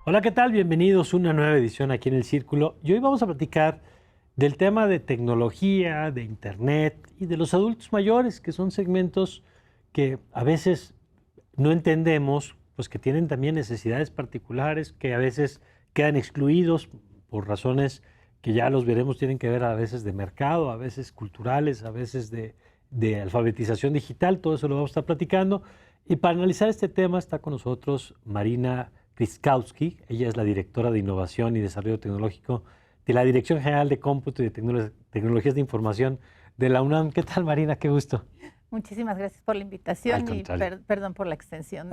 Hola, ¿qué tal? Bienvenidos a una nueva edición aquí en El Círculo. Y hoy vamos a platicar del tema de tecnología, de Internet y de los adultos mayores, que son segmentos que a veces no entendemos, pues que tienen también necesidades particulares, que a veces quedan excluidos por razones que ya los veremos, tienen que ver a veces de mercado, a veces culturales, a veces de alfabetización digital. Todo eso lo vamos a estar platicando. Y para analizar este tema está con nosotros Marina Kryskowski. Ella es la directora de Innovación y Desarrollo Tecnológico de la Dirección General de Cómputo y de Tecnologías de Información de la UNAM. ¿Qué tal, Marina? Qué gusto. Muchísimas gracias por la invitación y perdón por la extensión.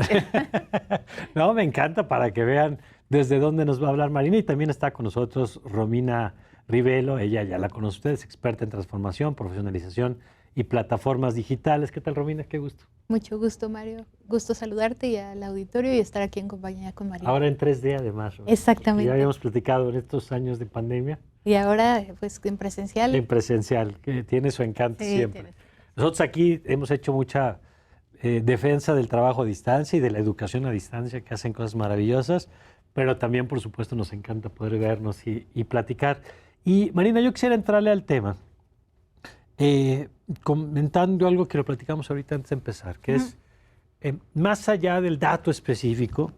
No, me encanta para que vean desde dónde nos va a hablar Marina. Y también está con nosotros Romina Rivelo. Ella ya la conoce ustedes, experta en transformación, profesionalización y plataformas digitales. ¿Qué tal, Romina? Qué gusto. Mucho gusto, Mario. Gusto saludarte y al auditorio y estar aquí en compañía con Marina. Ahora en 3D además. Romina. Exactamente. Ya habíamos platicado en estos años de pandemia. Y ahora, pues, en presencial. En presencial, que tiene su encanto siempre. Nosotros aquí hemos hecho mucha defensa del trabajo a distancia y de la educación a distancia, que hacen cosas maravillosas, pero también, por supuesto, nos encanta poder vernos y platicar. Y, Marina, yo quisiera entrarle al tema, comentando algo que lo platicamos ahorita antes de empezar, que es, más allá del dato específico,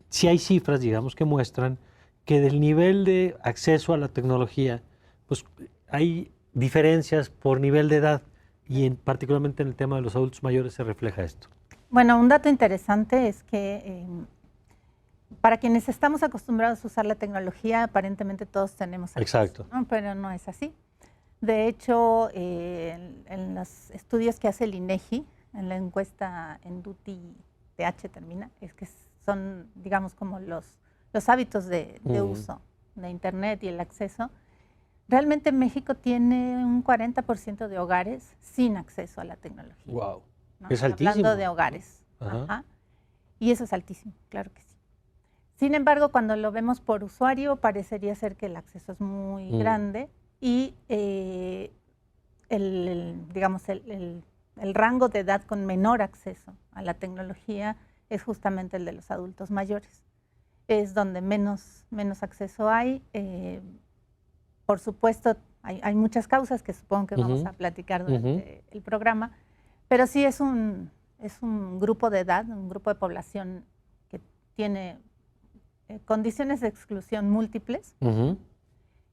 sí hay cifras, digamos, que muestran que del nivel de acceso a la tecnología, pues hay diferencias por nivel de edad y particularmente en el tema de los adultos mayores se refleja esto. Bueno, un dato interesante es que para quienes estamos acostumbrados a usar la tecnología, aparentemente todos tenemos acceso. Exacto. ¿No? Pero no es así. De hecho, en los estudios que hace el INEGI, en la encuesta en DUTI-TH termina, es que son, digamos, como los hábitos de uso de Internet y el acceso. Realmente México tiene un 40% de hogares sin acceso a la tecnología. Wow, ¿no? es altísimo. Hablando de hogares. Ajá. Y eso es altísimo, claro que sí. Sin embargo, cuando lo vemos por usuario, parecería ser que el acceso es muy grande y digamos, el rango de edad con menor acceso a la tecnología es justamente el de los adultos mayores. Es donde menos acceso hay. Por supuesto, hay muchas causas que supongo que vamos a platicar durante el programa, pero sí es un grupo de edad, un grupo de población que tiene condiciones de exclusión múltiples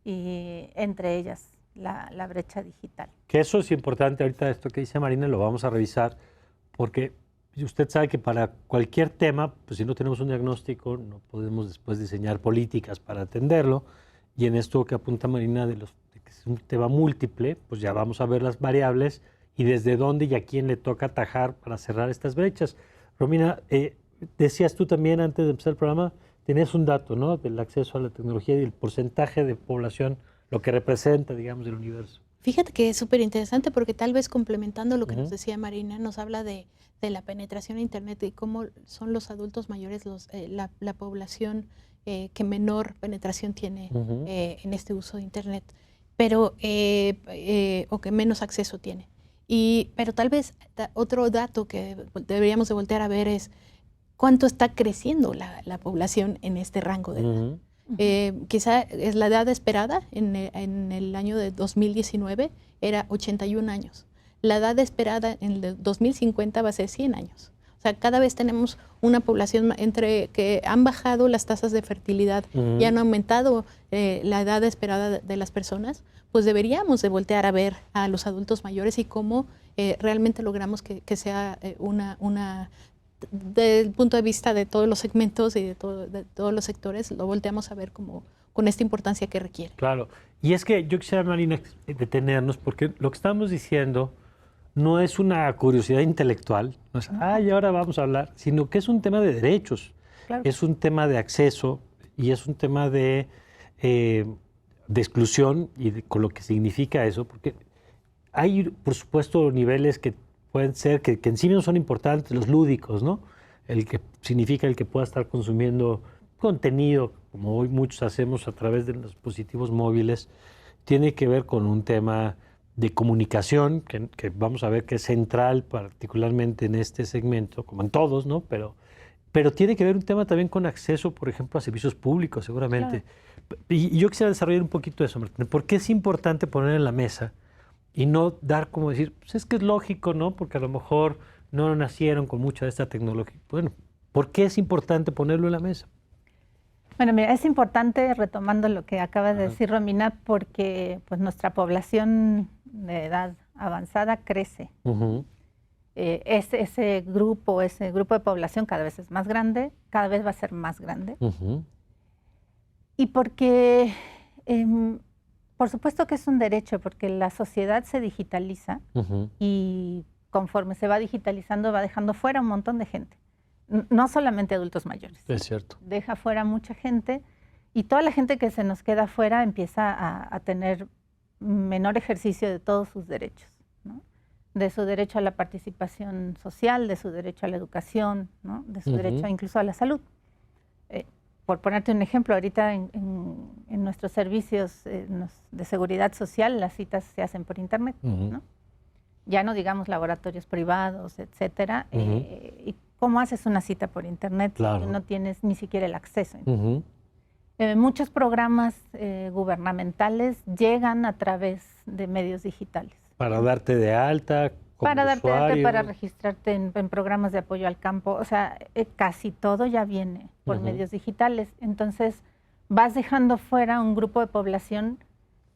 y entre ellas la brecha digital. Que eso es importante, ahorita esto que dice Marina lo vamos a revisar, porque usted sabe que para cualquier tema, pues si no tenemos un diagnóstico, no podemos después diseñar políticas para atenderlo. Y en esto que apunta Marina de que es un tema múltiple, pues ya vamos a ver las variables y desde dónde y a quién le toca atajar para cerrar estas brechas. Romina, decías tú también antes de empezar el programa, tenías un dato, ¿no? Del acceso a la tecnología y el porcentaje de población, lo que representa, digamos, del universo. Fíjate que es súper interesante porque tal vez complementando lo que nos decía Marina, nos habla de la penetración a Internet y cómo son los adultos mayores la población que menor penetración tiene en este uso de Internet, pero o que menos acceso tiene. Pero tal vez otro dato que deberíamos de voltear a ver es cuánto está creciendo la población en este rango de edad. Quizá es la edad esperada en el año de 2019 era 81 años. La edad esperada en el 2050 va a ser 100 años. O sea, cada vez tenemos una población entre que han bajado las tasas de fertilidad y han aumentado la edad esperada de las personas, pues deberíamos de voltear a ver a los adultos mayores y cómo realmente logramos que sea desde el punto de vista de todos los segmentos y de todos los sectores, lo volteamos a ver como con esta importancia que requiere. Claro. Y es que yo quisiera, Marina, detenernos porque lo que estamos diciendo no es una curiosidad intelectual, no es, y ahora vamos a hablar, sino que es un tema de derechos, es un tema de acceso y es un tema de exclusión y con lo que significa eso, porque hay, por supuesto, niveles que pueden ser, que en sí mismos son importantes, los lúdicos, ¿no? El que significa el que pueda estar consumiendo contenido, como hoy muchos hacemos a través de los dispositivos móviles, tiene que ver con un tema de comunicación, que vamos a ver que es central particularmente en este segmento, como en todos, ¿no? Pero pero tiene que ver un tema también con acceso, por ejemplo, a servicios públicos, seguramente. Claro. Y yo quisiera desarrollar un poquito eso, Martina. ¿Por qué es importante poner en la mesa y no dar como decir, pues es que es lógico, ¿no? Porque a lo mejor no nacieron con mucha de esta tecnología. Bueno, ¿por qué es importante ponerlo en la mesa? Bueno, mira, es importante, retomando lo que acaba de decir Romina, porque pues nuestra población de edad avanzada crece. Ese grupo de población cada vez es más grande, cada vez va a ser más grande. Y porque, por supuesto que es un derecho, porque la sociedad se digitaliza y conforme se va digitalizando va dejando fuera un montón de gente. No solamente adultos mayores. Es cierto. Deja fuera mucha gente y toda la gente que se nos queda fuera empieza a tener menor ejercicio de todos sus derechos, ¿no? De su derecho a la participación social, de su derecho a la educación, ¿no? De su derecho incluso a la salud. Por ponerte un ejemplo, ahorita en nuestros servicios de seguridad social las citas se hacen por internet, ¿no? Ya no digamos laboratorios privados, etcétera. ¿Y cómo haces una cita por internet si no tienes ni siquiera el acceso? Muchos programas gubernamentales llegan a través de medios digitales. Para darte de alta como Para darte de usuario. alta, para registrarte en programas de apoyo al campo. O sea, casi todo ya viene por medios digitales. Entonces, vas dejando fuera un grupo de población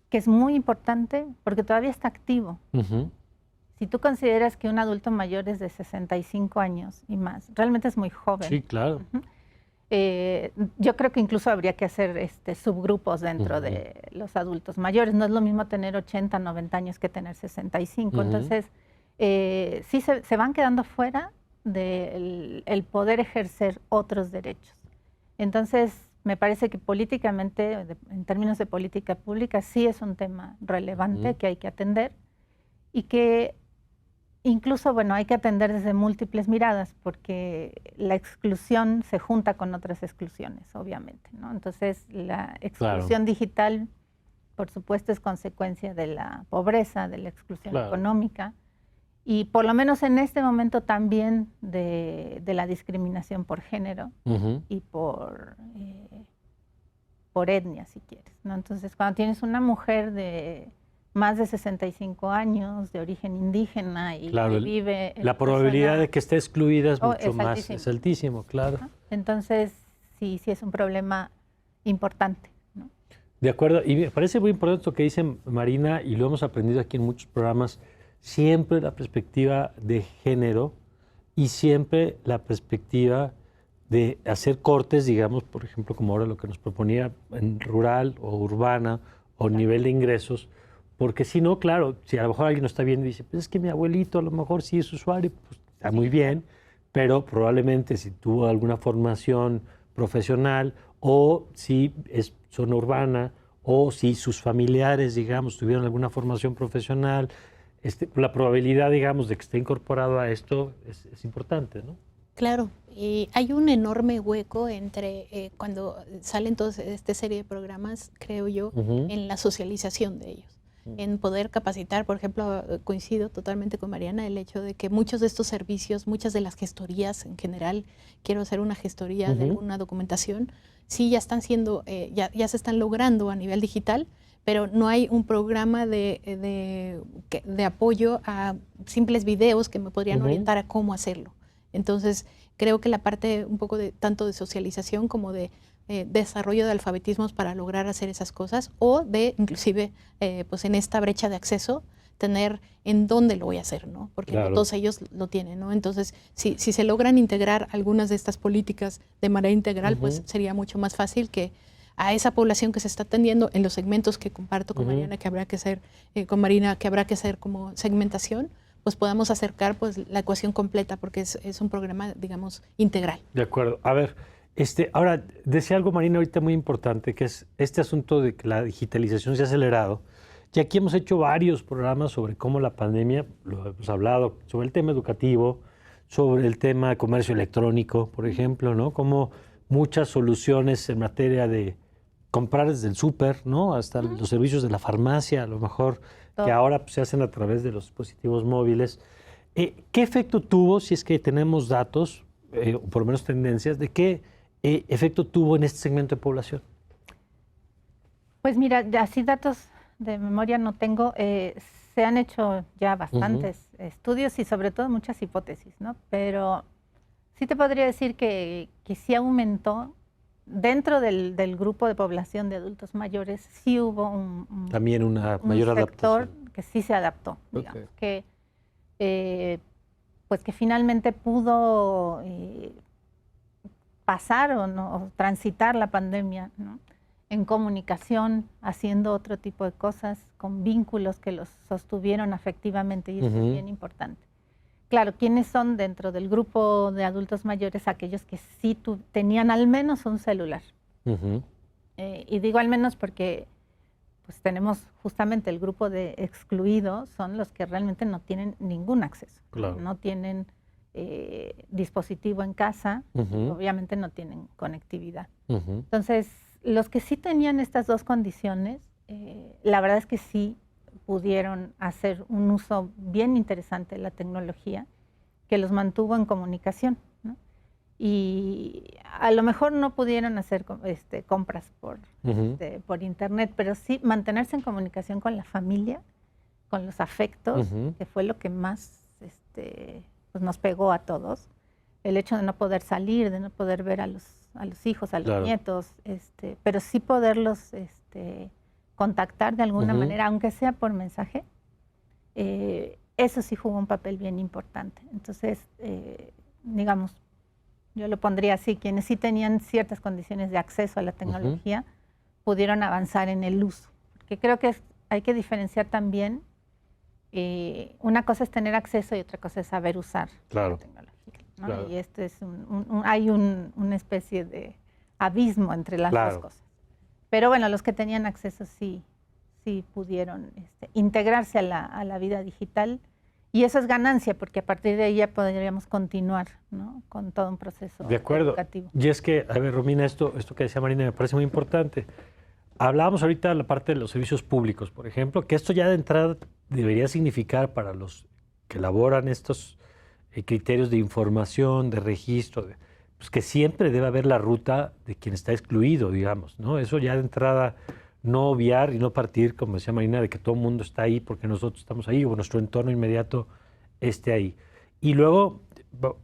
que es muy importante porque todavía está activo. Si tú consideras que un adulto mayor es de 65 años y más, realmente es muy joven. Sí, claro. Yo creo que incluso habría que hacer subgrupos dentro de los adultos mayores. No es lo mismo tener 80, 90 años que tener 65. Entonces, sí se van quedando fuera del poder ejercer otros derechos. Entonces, me parece que políticamente, en términos de política pública, sí es un tema relevante que hay que atender y que incluso, bueno, hay que atender desde múltiples miradas porque la exclusión se junta con otras exclusiones, obviamente, ¿no? Entonces, la exclusión digital, por supuesto, es consecuencia de la pobreza, de la exclusión económica y por lo menos en este momento también de la discriminación por género y por etnia, si quieres, ¿no? Entonces, cuando tienes una mujer de más de 65 años, de origen indígena y que vive... La probabilidad de que esté excluida es mucho más, es altísimo, claro. Entonces, sí es un problema importante, ¿no? De acuerdo, y me parece muy importante lo que dice Marina, y lo hemos aprendido aquí en muchos programas, siempre la perspectiva de género y siempre la perspectiva de hacer cortes, digamos, por ejemplo, como ahora lo que nos proponía en rural o urbana o nivel de ingresos, porque si no, claro, si a lo mejor alguien no está viendo y dice, pues es que mi abuelito a lo mejor sí es usuario, pues está muy bien, pero probablemente si tuvo alguna formación profesional o si es zona urbana o si sus familiares, digamos, tuvieron alguna formación profesional, la probabilidad, digamos, de que esté incorporado a esto es importante, ¿no? Claro, hay un enorme hueco entre cuando salen toda esta serie de programas, creo yo, en la socialización de ellos. En poder capacitar, por ejemplo, coincido totalmente con Mariana, el hecho de que muchos de estos servicios, muchas de las gestorías en general, quiero hacer una gestoría de alguna documentación, sí ya están siendo, ya se están logrando a nivel digital, pero no hay un programa de apoyo a simples videos que me podrían orientar a cómo hacerlo. Entonces, creo que la parte un poco tanto de socialización como de desarrollo de alfabetismos para lograr hacer esas cosas o de inclusive pues en esta brecha de acceso tener en dónde lo voy a hacer, ¿no? Porque no todos ellos lo tienen, ¿no? Entonces, si se logran integrar algunas de estas políticas de manera integral, pues sería mucho más fácil que a esa población que se está atendiendo en los segmentos que comparto con Mariana, que habrá que hacer, con Marina, que habrá que hacer como segmentación, pues podamos acercar pues la ecuación completa, porque es un programa, digamos, integral. De acuerdo. A ver, ahora, decía algo Marina ahorita muy importante, que es este asunto de que la digitalización se ha acelerado. Y aquí hemos hecho varios programas sobre cómo la pandemia, lo hemos hablado, sobre el tema educativo, sobre el tema de comercio electrónico, por ejemplo, ¿no? Como muchas soluciones en materia de comprar desde el súper, ¿no? Hasta los servicios de la farmacia, a lo mejor, que ahora pues, se hacen a través de los dispositivos móviles. ¿Qué efecto tuvo, si es que tenemos datos, por lo menos tendencias, de qué efecto tuvo en este segmento de población. Pues mira, así datos de memoria no tengo. Se han hecho ya bastantes estudios y sobre todo muchas hipótesis, ¿no? Pero sí te podría decir que sí aumentó. Dentro del grupo de población de adultos mayores, sí hubo también una mayor sector adaptación. que sí se adaptó, digamos, que pues que finalmente pudo pasar o transitar la pandemia, ¿no? En comunicación, haciendo otro tipo de cosas, con vínculos que los sostuvieron afectivamente, y eso es bien importante. Claro, ¿quiénes son dentro del grupo de adultos mayores? Aquellos que sí tenían al menos un celular. Y digo al menos porque pues tenemos justamente el grupo de excluidos, son los que realmente no tienen ningún acceso. Claro. No tienen dispositivo en casa, obviamente no tienen conectividad. Entonces, los que sí tenían estas dos condiciones, la verdad es que sí pudieron hacer un uso bien interesante de la tecnología que los mantuvo en comunicación, ¿no? Y a lo mejor no pudieron hacer compras por internet, pero sí mantenerse en comunicación con la familia, con los afectos, que fue lo que más pues nos pegó a todos. El hecho de no poder salir, de no poder ver a los hijos, a los nietos, pero sí poderlos contactar de alguna manera, aunque sea por mensaje, eso sí jugó un papel bien importante. Entonces, digamos, yo lo pondría así, quienes sí tenían ciertas condiciones de acceso a la tecnología, pudieron avanzar en el uso. Porque creo que hay que diferenciar también, una cosa es tener acceso y otra cosa es saber usar la tecnología, ¿no? Claro. Y esto es hay una especie de abismo entre las dos cosas. Pero bueno, los que tenían acceso sí pudieron integrarse a la vida digital, y eso es ganancia, porque a partir de ahí ya podríamos continuar, ¿no? Con todo un proceso educativo. Y es que, a ver, Romina, esto que decía Marina me parece muy importante. Hablábamos ahorita de la parte de los servicios públicos, por ejemplo, que esto ya de entrada debería significar para los que elaboran estos criterios de información, de registro, pues que siempre debe haber la ruta de quien está excluido, digamos, ¿no? Eso ya de entrada, no obviar y no partir, como decía Marina, de que todo el mundo está ahí porque nosotros estamos ahí o nuestro entorno inmediato esté ahí. Y luego,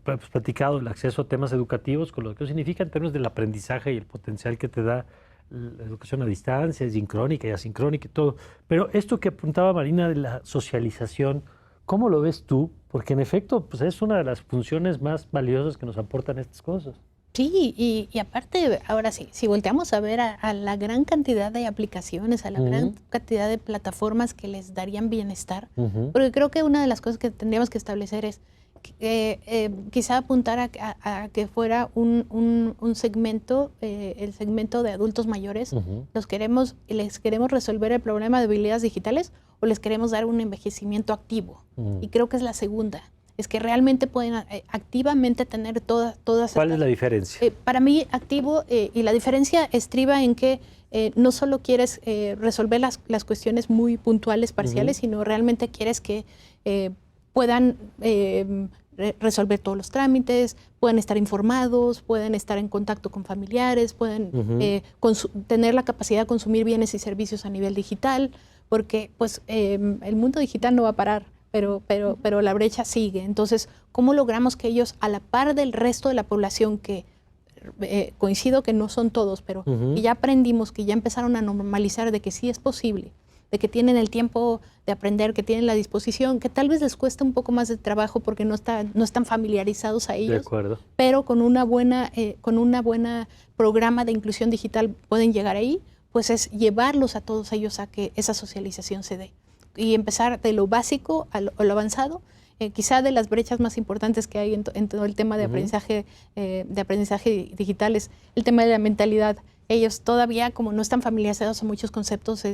pues, platicado el acceso a temas educativos, con lo que significa en términos del aprendizaje y el potencial que te da la educación a distancia, sincrónica y asincrónica y todo. Pero esto que apuntaba Marina de la socialización, ¿cómo lo ves tú? Porque en efecto, pues es una de las funciones más valiosas que nos aportan estas cosas. Sí, y aparte, ahora sí, si volteamos a ver a la gran cantidad de aplicaciones, a la gran cantidad de plataformas que les darían bienestar, porque creo que una de las cosas que tendríamos que establecer es quizá apuntar a que fuera un segmento, el segmento de adultos mayores. Les queremos resolver el problema de habilidades digitales o les queremos dar un envejecimiento activo. Y creo que es la segunda. Es que realmente pueden activamente tener todas ¿Cuál es la diferencia? Para mí, activo, y la diferencia estriba en que no solo quieres resolver las cuestiones muy puntuales, parciales, sino realmente quieres que puedan resolver todos los trámites, pueden estar informados, pueden estar en contacto con familiares, pueden tener la capacidad de consumir bienes y servicios a nivel digital, porque pues, el mundo digital no va a parar. Pero la brecha sigue. Entonces, ¿cómo logramos que ellos, a la par del resto de la población, que coincido que no son todos, pero que ya aprendimos, que ya empezaron a normalizar de que sí es posible, de que tienen el tiempo de aprender, que tienen la disposición, que tal vez les cuesta un poco más de trabajo porque no están familiarizados a ellos, de acuerdo, pero con una buena programa de inclusión digital pueden llegar ahí, pues es llevarlos a todos ellos a que esa socialización se dé. Y empezar de lo básico a lo avanzado, quizá de las brechas más importantes que hay en todo el tema de aprendizaje digital es el tema de la mentalidad. Ellos todavía, como no están familiarizados a muchos conceptos,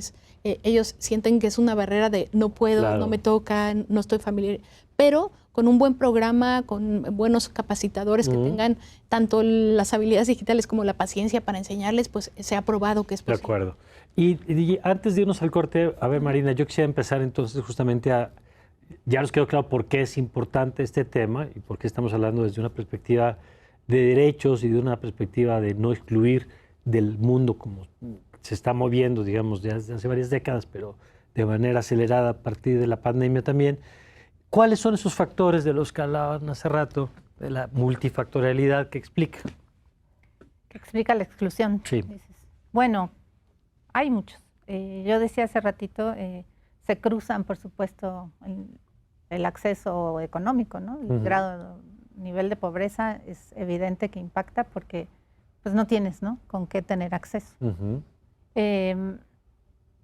ellos sienten que es una barrera de no puedo, no me toca, no estoy familiar. Pero con un buen programa, con buenos capacitadores que tengan tanto las habilidades digitales como la paciencia para enseñarles, pues se ha probado que es posible. De acuerdo. Y antes de irnos al corte, a ver, Marina, yo quisiera empezar entonces justamente ya nos quedó claro por qué es importante este tema y por qué estamos hablando desde una perspectiva de derechos y de una perspectiva de no excluir del mundo como se está moviendo, digamos, desde hace varias décadas, pero de manera acelerada a partir de la pandemia también. ¿Cuáles son esos factores de los que hablaban hace rato, de la multifactorialidad que explica? Que explica la exclusión. Sí. Dices. Bueno, hay muchos. Yo decía hace ratito, se cruzan, por supuesto, el acceso económico, ¿no? El nivel de pobreza es evidente que impacta porque pues no tienes, ¿no?, con qué tener acceso.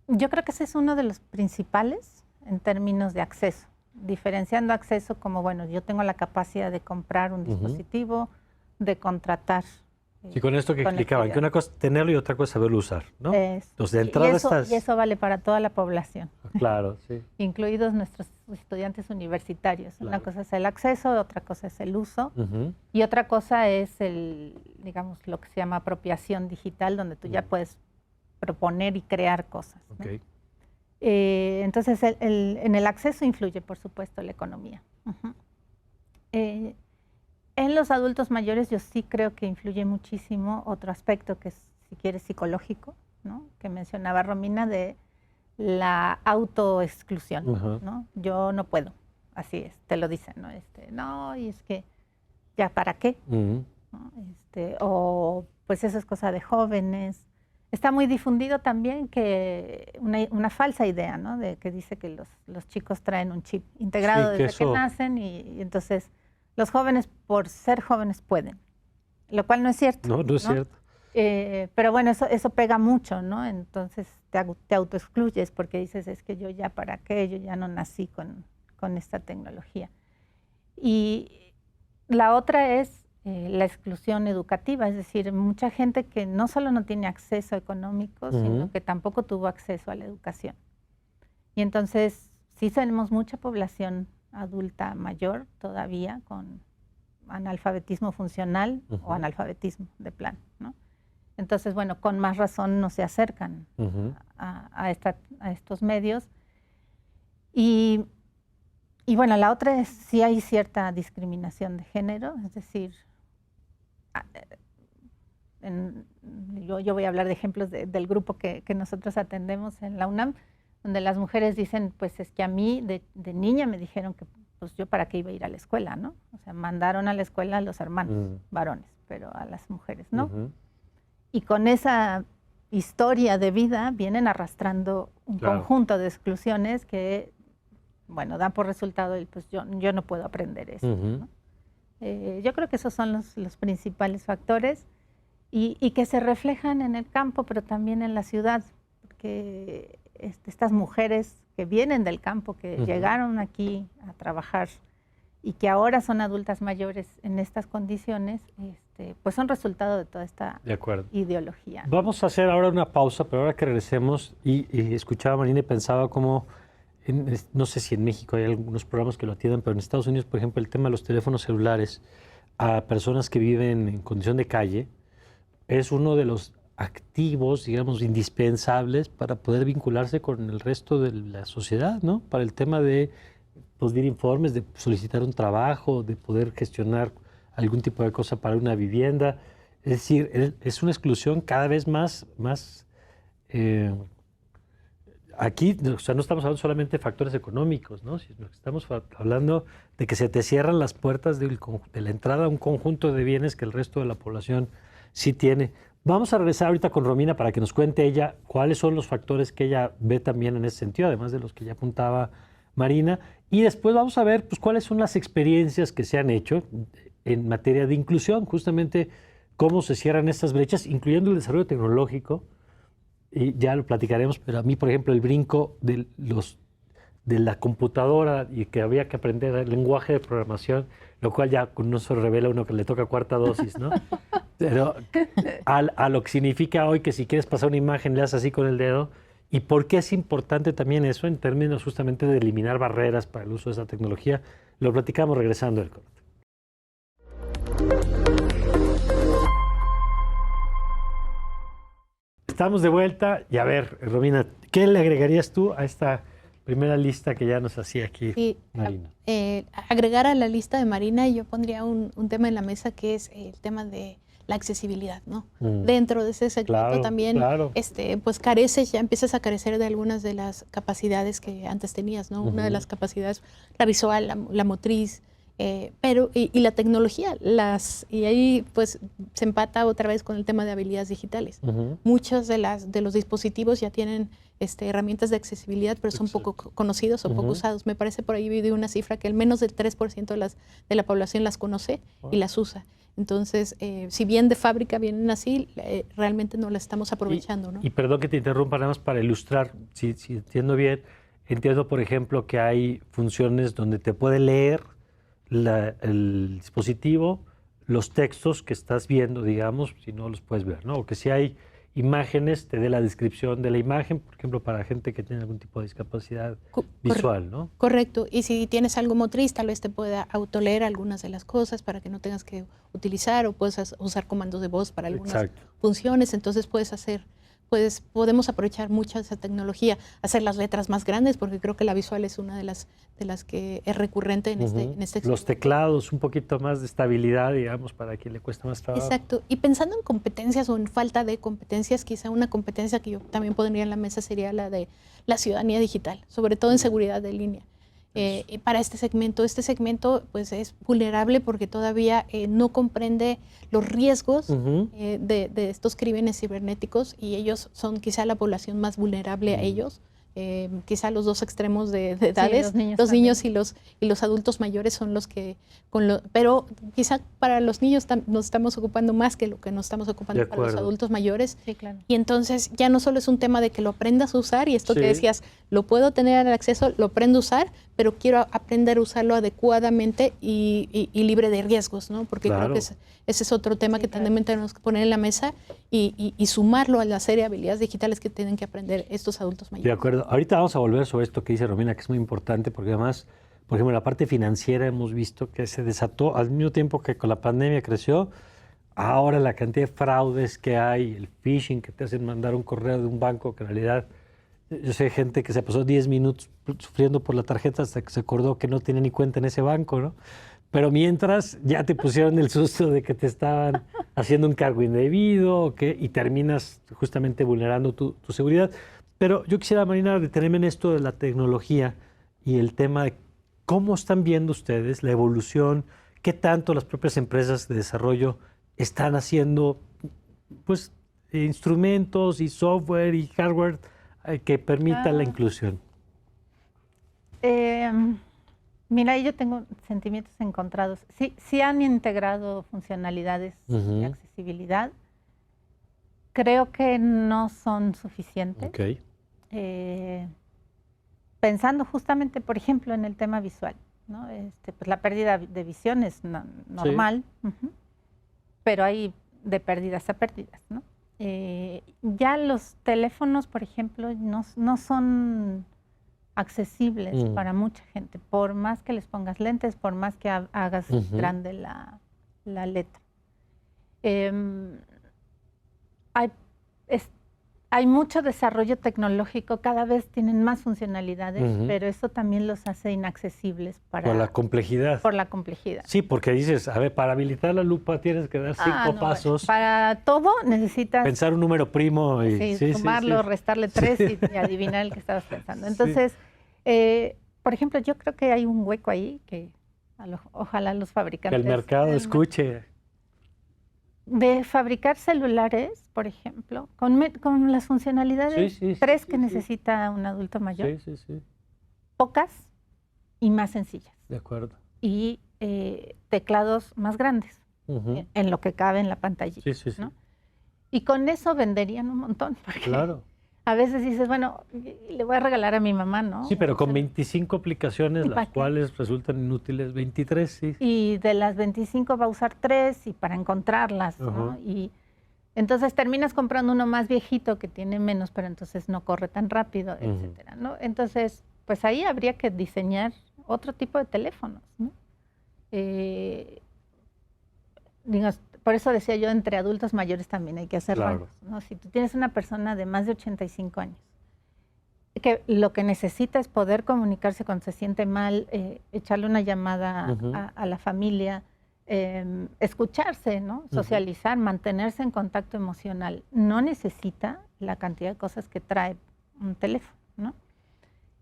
Yo creo que ese es uno de los principales en términos de acceso, diferenciando acceso como, bueno, yo tengo la capacidad de comprar un dispositivo, de contratar. Y con esto que explicaban, que una cosa es tenerlo y otra cosa es saberlo usar, ¿no? Entonces, de entrada y eso vale para toda la población. Claro, sí. Incluidos nuestros estudiantes universitarios. Claro. Una cosa es el acceso, otra cosa es el uso, y otra cosa es digamos, lo que se llama apropiación digital, donde tú ya puedes proponer y crear cosas, ¿no? Okay. Entonces, en el acceso influye, por supuesto, la economía. En los adultos mayores yo sí creo que influye muchísimo otro aspecto que es, si quieres, psicológico, ¿no?, que mencionaba Romina, de la autoexclusión, ¿no? Yo no puedo, así es, te lo dicen, ¿no? No, y es que, ¿ya para qué? ¿No? O pues eso es cosa de jóvenes. Está muy difundido también que una falsa idea, ¿no?, de que dice que los chicos traen un chip integrado desde que nacen y entonces los jóvenes, por ser jóvenes, pueden, lo cual no es cierto. No es cierto. Pero bueno, eso pega mucho, ¿no? Entonces te autoexcluyes porque dices, es que yo ya para qué, yo ya no nací con esta tecnología. Y la otra es la exclusión educativa, es decir, mucha gente que no solo no tiene acceso económico, sino que tampoco tuvo acceso a la educación. Y entonces sí tenemos mucha población adulta mayor todavía con analfabetismo funcional o analfabetismo de plano, ¿no? Entonces, bueno, con más razón no se acercan a estos medios. Y bueno, la otra es si hay cierta discriminación de género, es decir, yo voy a hablar de ejemplos del grupo que nosotros atendemos en la UNAM, donde las mujeres dicen, pues es que a mí de niña me dijeron que pues yo para qué iba a ir a la escuela, ¿no? O sea, mandaron a la escuela a los hermanos varones, pero a las mujeres no. Y con esa historia de vida vienen arrastrando un conjunto de exclusiones que, bueno, dan por resultado el, pues yo no puedo aprender eso, ¿no? Yo creo que esos son los principales factores y que se reflejan en el campo, pero también en la ciudad, porque estas mujeres que vienen del campo, que llegaron aquí a trabajar y que ahora son adultas mayores en estas condiciones, pues son resultado de toda esta ideología. Vamos a hacer ahora una pausa, pero ahora que regresemos, y escuchaba a Marina y pensaba como, no sé si en México hay algunos programas que lo atiendan, pero en Estados Unidos, por ejemplo, el tema de los teléfonos celulares a personas que viven en condición de calle es uno de los activos, digamos, indispensables para poder vincularse con el resto de la sociedad, ¿no? Para el tema de pedir informes, de solicitar un trabajo, de poder gestionar algún tipo de cosa para una vivienda. Es decir, es una exclusión cada vez más aquí, o sea, no estamos hablando solamente de factores económicos, ¿no?, sino que estamos hablando de que se te cierran las puertas de la entrada a un conjunto de bienes que el resto de la población sí tiene. Vamos a regresar ahorita con Romina para que nos cuente ella cuáles son los factores que ella ve también en ese sentido, además de los que ya apuntaba Marina. Y después vamos a ver pues, cuáles son las experiencias que se han hecho en materia de inclusión, justamente cómo se cierran estas brechas, incluyendo el desarrollo tecnológico. Y ya lo platicaremos, pero a mí, por ejemplo, el brinco de la computadora y que había que aprender el lenguaje de programación, lo cual ya con eso revela uno que le toca cuarta dosis, ¿no? Pero a lo que significa hoy que si quieres pasar una imagen le das así con el dedo. ¿Y por qué es importante también eso en términos justamente de eliminar barreras para el uso de esa tecnología? Lo platicamos regresando del corte. Estamos de vuelta y a ver, Romina, ¿qué le agregarías tú a esta primera lista que ya nos hacía aquí Sí, Marina. Agregar a la lista de Marina, yo pondría un tema en la mesa que es el tema de la accesibilidad, ¿no? Dentro de ese segmento también, pues ya empiezas a carecer de algunas de las capacidades que antes tenías, ¿no? Una de las capacidades, la visual, la motriz, pero y la tecnología, y ahí pues se empata otra vez con el tema de habilidades digitales. Muchos de los dispositivos ya tienen herramientas de accesibilidad, pero son poco conocidos o poco usados. Me parece por ahí vi una cifra que el menos del 3% de la población las conoce y las usa. Entonces, si bien de fábrica vienen así, realmente no las estamos aprovechando, ¿no? Y perdón que te interrumpa, nada más para ilustrar, si entiendo bien, entiendo, por ejemplo, que hay funciones donde te puede leer el dispositivo, los textos que estás viendo, digamos, si no los puedes ver, ¿no? O que si hay imágenes, te dé la descripción de la imagen, por ejemplo, para gente que tiene algún tipo de discapacidad visual, ¿no? Correcto. Y si tienes algo motriz, tal vez te pueda autoleer algunas de las cosas para que no tengas que utilizar o puedes usar comandos de voz para algunas funciones. Entonces podemos aprovechar mucha esa tecnología, hacer las letras más grandes, porque creo que la visual es una de las que es recurrente en este Los teclados, un poquito más de estabilidad, digamos, para quien le cuesta más trabajo. Exacto. Y pensando en competencias o en falta de competencias, quizá una competencia que yo también pondría en la mesa sería la de la ciudadanía digital, sobre todo en seguridad de línea. Y para este segmento pues es vulnerable porque todavía no comprende los riesgos de estos crímenes cibernéticos y ellos son quizá la población más vulnerable a ellos. Quizá los dos extremos de edades, sí, los niños y los adultos mayores son los que, pero quizá para los niños nos estamos ocupando más que lo que nos estamos ocupando para los adultos mayores. Sí, claro. Y entonces ya no solo es un tema de que lo aprendas a usar, y esto que decías, lo puedo tener al acceso, lo aprendo a usar, pero quiero aprender a usarlo adecuadamente y libre de riesgos, ¿no? Porque creo que ese es otro tema que también tenemos que poner en la mesa y sumarlo a la serie de habilidades digitales que tienen que aprender estos adultos mayores. De acuerdo. Ahorita vamos a volver sobre esto que dice Romina, que es muy importante, porque además, por ejemplo, la parte financiera hemos visto que se desató al mismo tiempo que con la pandemia creció. Ahora la cantidad de fraudes que hay, el phishing, que te hacen mandar un correo de un banco que en realidad, yo sé gente que se pasó 10 minutos sufriendo por la tarjeta hasta que se acordó que no tenía ni cuenta en ese banco, ¿no? Pero mientras ya te pusieron el susto de que te estaban haciendo un cargo indebido y terminas justamente vulnerando tu seguridad. Pero yo quisiera, Marina, detenerme en esto de la tecnología y el tema de cómo están viendo ustedes la evolución, qué tanto las propias empresas de desarrollo están haciendo pues, instrumentos y software y hardware que permitan la inclusión. Mira, yo tengo sentimientos encontrados. Sí han integrado funcionalidades de accesibilidad. Creo que no son suficientes. Pensando justamente, por ejemplo, en el tema visual, ¿no? Pues la pérdida de visión es normal, pero hay de pérdidas a pérdidas, ¿no? Ya los teléfonos, por ejemplo, no son accesibles para mucha gente, por más que les pongas lentes, por más que hagas grande la letra. Hay mucho desarrollo tecnológico, cada vez tienen más funcionalidades, pero eso también los hace inaccesibles por la complejidad. Por la complejidad. Sí, porque dices, a ver, para habilitar la lupa tienes que dar 5 pasos. Para todo necesitas pensar un número primo y sumarlo, restarle 3 y adivinar el que estabas pensando. Entonces, por ejemplo, yo creo que hay un hueco ahí que ojalá los fabricantes... Que el mercado escuche. De fabricar celulares, por ejemplo, con las funcionalidades 3 que necesita un adulto mayor. Pocas y más sencillas. De acuerdo. Y teclados más grandes, en lo que cabe en la pantalla. ¿No? Y con eso venderían un montón. Porque a veces dices, bueno, le voy a regalar a mi mamá, ¿no? Sí, pero con 25 aplicaciones, las cuales resultan inútiles, 23, sí. Y de las 25 va a usar 3 y para encontrarlas, ¿no? Y entonces terminas comprando uno más viejito que tiene menos, pero entonces no corre tan rápido, etcétera, ¿no? Entonces, pues ahí habría que diseñar otro tipo de teléfonos, ¿no? Por eso decía yo, entre adultos mayores también hay que hacer rangos, ¿no? Si tú tienes una persona de más de 85 años que lo que necesita es poder comunicarse cuando se siente mal, echarle una llamada a la familia, escucharse, ¿no? Socializar, mantenerse en contacto emocional. No necesita la cantidad de cosas que trae un teléfono, ¿no?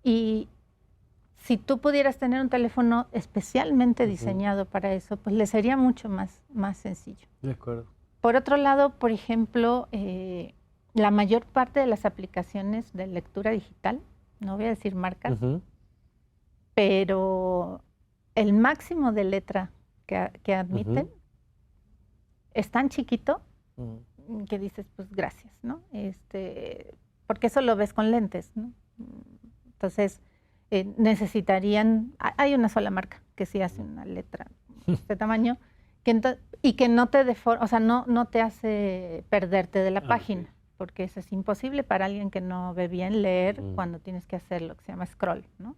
Y si tú pudieras tener un teléfono especialmente diseñado para eso, pues le sería mucho más sencillo. De acuerdo. Por otro lado, por ejemplo, la mayor parte de las aplicaciones de lectura digital, no voy a decir marcas, pero el máximo de letra que admiten es tan chiquito que dices, pues gracias, ¿no? Porque eso lo ves con lentes, ¿no? Entonces, necesitarían, hay una sola marca que sí hace una letra de este tamaño, y que no te deforma, o sea, no te hace perderte de la página, porque eso es imposible para alguien que no ve bien leer cuando tienes que hacer lo que se llama scroll, ¿no?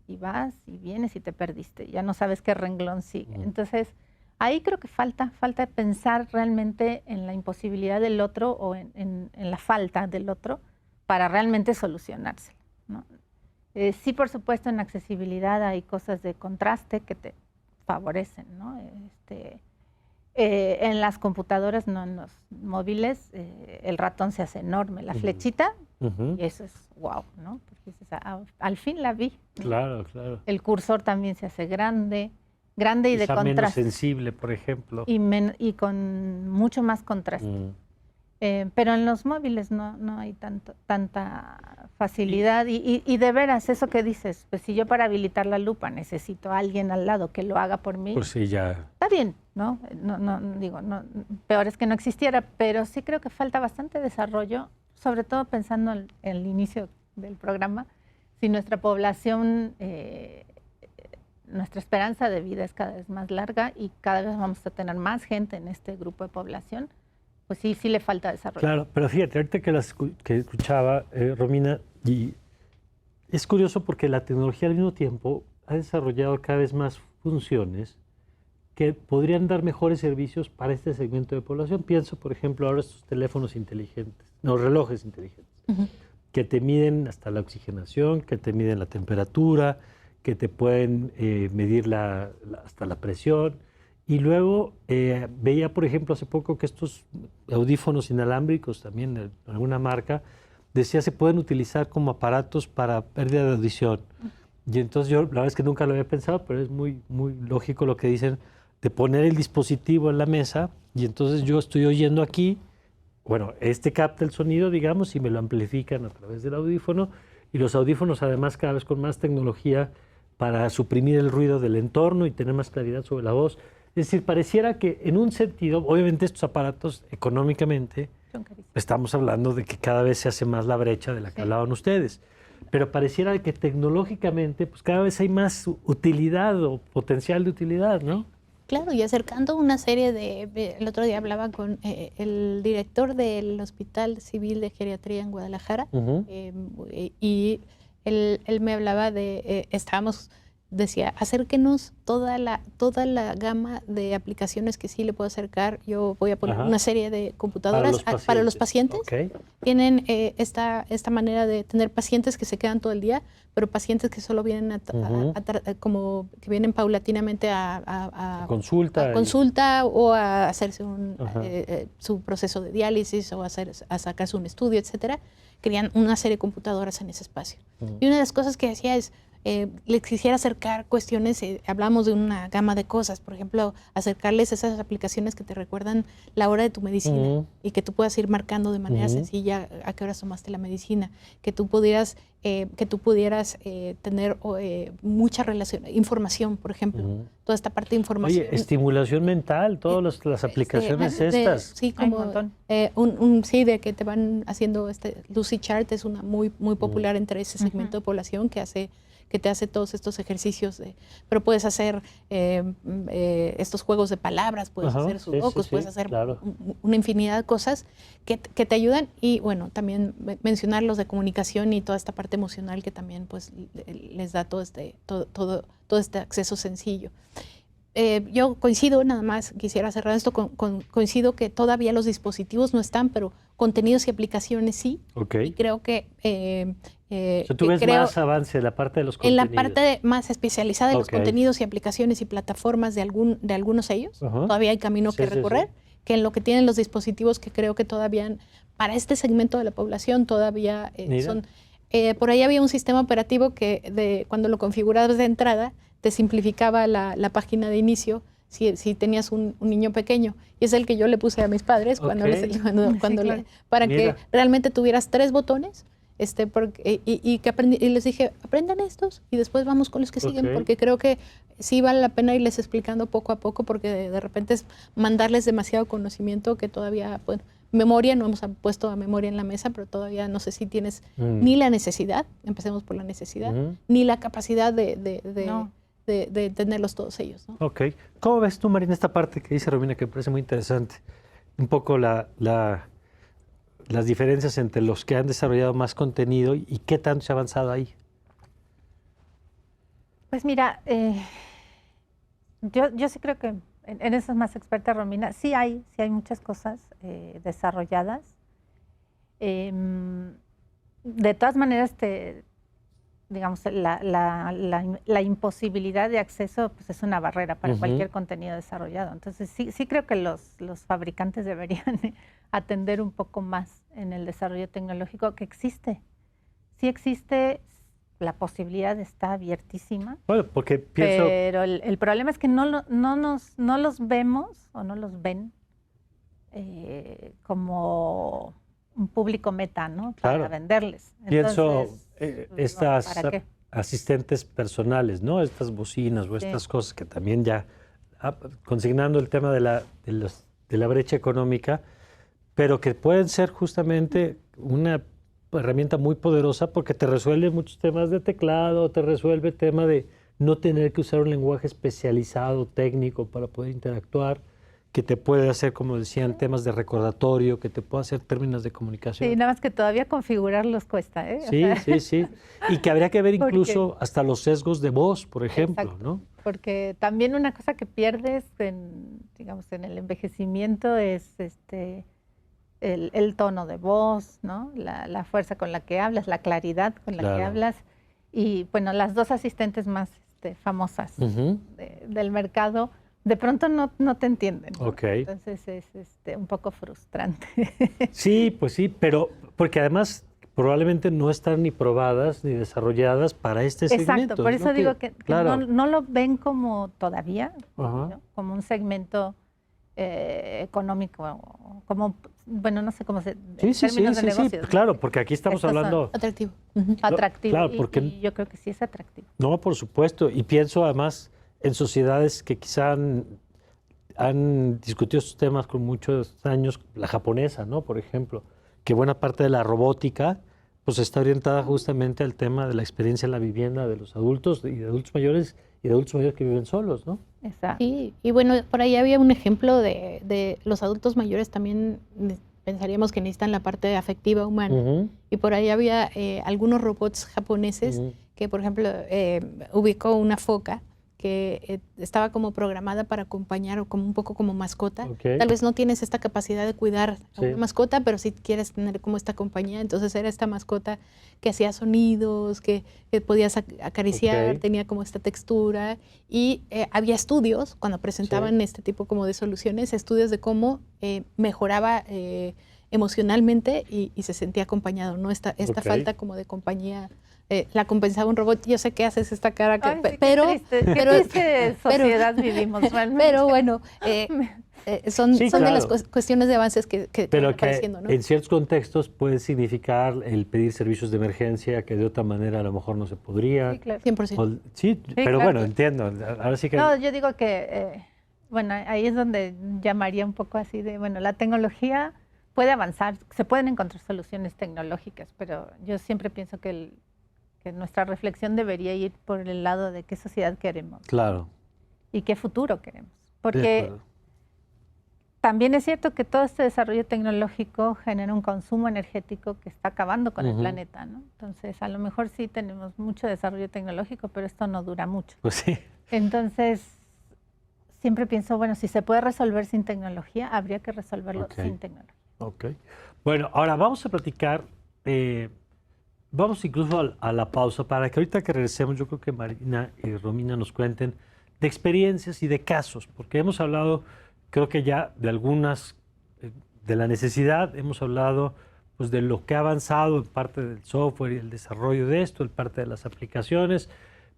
Y vas y vienes y te perdiste, ya no sabes qué renglón sigue. Entonces, ahí creo que falta pensar realmente en la imposibilidad del otro o en la falta del otro para realmente solucionárselo, ¿no? Sí, por supuesto, en accesibilidad hay cosas de contraste que te favorecen, ¿no? En las computadoras, no en los móviles, el ratón se hace enorme, la flechita, y eso es wow, ¿no? Porque dices, al fin la vi, ¿no? Claro, claro. El cursor también se hace grande y de contraste. Menos sensible, por ejemplo. Y con mucho más contraste. Pero en los móviles no hay tanta facilidad. Y de veras, eso que dices, pues si yo para habilitar la lupa necesito a alguien al lado que lo haga por mí, pues sí, ya. Está bien, ¿no? No, peor es que no existiera, pero sí creo que falta bastante desarrollo, sobre todo pensando en el inicio del programa. Si nuestra población, nuestra esperanza de vida es cada vez más larga y cada vez vamos a tener más gente en este grupo de población, pues sí le falta desarrollo. Claro, pero fíjate, ahorita que escuchaba, Romina, y es curioso porque la tecnología al mismo tiempo ha desarrollado cada vez más funciones que podrían dar mejores servicios para este segmento de población. Pienso, por ejemplo, ahora estos teléfonos inteligentes, relojes inteligentes, que te miden hasta la oxigenación, que te miden la temperatura, que te pueden medir hasta la presión. Y luego veía, por ejemplo, hace poco que estos audífonos inalámbricos, también de alguna marca, decía se pueden utilizar como aparatos para pérdida de audición. Y entonces yo, la verdad es que nunca lo había pensado, pero es muy, muy lógico lo que dicen, de poner el dispositivo en la mesa, y entonces yo estoy oyendo aquí, bueno, capta el sonido, digamos, y me lo amplifican a través del audífono, y los audífonos además cada vez con más tecnología para suprimir el ruido del entorno y tener más claridad sobre la voz. Es decir, pareciera que en un sentido, obviamente estos aparatos económicamente, estamos hablando de que cada vez se hace más la brecha de la que hablaban ustedes, pero pareciera que tecnológicamente pues cada vez hay más utilidad o potencial de utilidad, ¿no? Claro, y acercando una serie el otro día hablaba con el director del Hospital Civil de Geriatría en Guadalajara, y él me hablaba decía, acérquenos toda la gama de aplicaciones que sí le puedo acercar. Yo voy a poner una serie de computadoras para los pacientes. Tienen esta manera de tener pacientes que se quedan todo el día, pero pacientes que solo vienen como que vienen paulatinamente a consulta o a hacerse su proceso de diálisis o a sacarse un estudio, etcétera. Querían una serie de computadoras en ese espacio. Y una de las cosas que decía es, les quisiera acercar cuestiones, hablamos de una gama de cosas, por ejemplo, acercarles esas aplicaciones que te recuerdan la hora de tu medicina y que tú puedas ir marcando de manera sencilla a qué horas tomaste la medicina, que tú pudieras tener mucha información, por ejemplo, toda esta parte de información. Oye, estimulación mental, todas las aplicaciones estas. Sí, como de que te van haciendo Lucy Chart es una muy popular entre ese segmento de población que te hace todos estos ejercicios, pero puedes hacer estos juegos de palabras, puedes hacer sudokus, puedes hacer una infinidad de cosas que te ayudan, y bueno, también mencionar los de comunicación y toda esta parte emocional que también pues les da todo este acceso sencillo. Yo coincido, nada más quisiera cerrar esto, coincido que todavía los dispositivos no están, pero contenidos y aplicaciones sí. Ok. Y creo que... O sea, tú ves más avance en la parte de los contenidos. En la parte más especializada de los contenidos y aplicaciones y plataformas de algunos de ellos, todavía hay camino que recorrer, que en lo que tienen los dispositivos que creo que todavía, para este segmento de la población, todavía son... por ahí había un sistema operativo que cuando lo configurabas de entrada, te simplificaba la página de inicio si tenías un niño pequeño. Y es el que yo le puse a mis padres para que realmente tuvieras 3 botones. Y les dije, aprendan estos y después vamos con los que siguen, porque creo que sí vale la pena irles explicando poco a poco, porque de repente es mandarles demasiado conocimiento que todavía, bueno, memoria, no hemos puesto a memoria en la mesa, pero todavía no sé si tienes ni la necesidad, empecemos por la necesidad, ni la capacidad de tenerlos todos ellos, ¿no? Ok. ¿Cómo ves tú, Marina, esta parte que dice Romina, que me parece muy interesante? Un poco las diferencias entre los que han desarrollado más contenido y qué tanto se ha avanzado ahí. Pues mira, yo sí creo que en eso es más experta Romina. Sí hay muchas cosas desarrolladas. De todas maneras, digamos, la imposibilidad de acceso pues es una barrera para cualquier contenido desarrollado. Entonces sí creo que los fabricantes deberían atender un poco más en el desarrollo tecnológico que existe. Sí existe, la posibilidad está abiertísima. Bueno, porque pienso... Pero el problema es que no los vemos o no los ven como un público meta, ¿no? Para venderles. Pienso estas asistentes personales, ¿no? Estas bocinas o estas cosas que también ya, consignando el tema de la brecha económica, pero que pueden ser justamente una herramienta muy poderosa porque te resuelve muchos temas de teclado, te resuelve el tema de no tener que usar un lenguaje especializado, técnico para poder interactuar, que te puede hacer, como decían, temas de recordatorio, que te puede hacer términos de comunicación. Sí, nada más que todavía configurarlos cuesta, ¿eh? Sí. Y que habría que ver incluso hasta los sesgos de voz, por ejemplo, exacto, ¿no? Porque también una cosa que pierdes digamos, en el envejecimiento es el tono de voz, ¿no? La fuerza con la que hablas, la claridad con la que hablas. Y bueno, las 2 asistentes más famosas del mercado, de pronto no te entienden, ¿no? Entonces es un poco frustrante. Sí, pues sí, pero porque además probablemente no están ni probadas ni desarrolladas para este segmento. Exacto, por eso digo que no lo ven como todavía, ¿no? Como un segmento económico, como, bueno, no sé cómo se... términos de negocios, ¿no? Claro, porque aquí estamos hablando... Atractivo. Atractivo, claro, porque... y yo creo que sí es atractivo. No, por supuesto, y pienso además en sociedades que quizá han discutido estos temas con muchos años, la japonesa, ¿no? Por ejemplo, que buena parte de la robótica pues está orientada justamente al tema de la experiencia en la vivienda de los adultos y de adultos mayores que viven solos, ¿no? Exacto. Sí, y bueno, por ahí había un ejemplo de los adultos mayores también pensaríamos que necesitan la parte afectiva humana. Y por ahí había algunos robots japoneses que, por ejemplo, ubicó una foca que estaba como programada para acompañar o como un poco como mascota. Tal vez no tienes esta capacidad de cuidar a una mascota, pero sí quieres tener como esta compañía. Entonces era esta mascota que hacía sonidos, que podías acariciar, tenía como esta textura. Y había estudios, cuando presentaban este tipo como de soluciones, estudios de cómo mejoraba emocionalmente y se sentía acompañado, ¿no? Esta falta como de compañía. La compensaba un robot. Yo sé que haces esta cara, pero ¿Qué sociedad vivimos realmente? Pero bueno, son de las cuestiones de avances que pero están apareciendo, ¿no? En ciertos contextos puede significar el pedir servicios de emergencia que de otra manera a lo mejor no se podría. Sí, claro. 100%. Pero claro. Bueno, entiendo. Ahora sí que... No, yo digo que, bueno, ahí es donde llamaría un poco así de, bueno, la tecnología puede avanzar, se pueden encontrar soluciones tecnológicas, pero yo siempre pienso que nuestra reflexión debería ir por el lado de qué sociedad queremos. Claro. Y qué futuro queremos. Porque también es cierto que todo este desarrollo tecnológico genera un consumo energético que está acabando con el planeta, ¿no? Entonces, a lo mejor sí tenemos mucho desarrollo tecnológico, pero esto no dura mucho. Pues sí. Entonces, siempre pienso, bueno, si se puede resolver sin tecnología, habría que resolverlo sin tecnología. Ok. Bueno, ahora vamos a platicar, vamos incluso a la pausa para que ahorita que regresemos, yo creo que Marina y Romina nos cuenten de experiencias y de casos, porque hemos hablado, creo que ya de algunas, de la necesidad, hemos hablado pues de lo que ha avanzado en parte del software y el desarrollo de esto, en parte de las aplicaciones,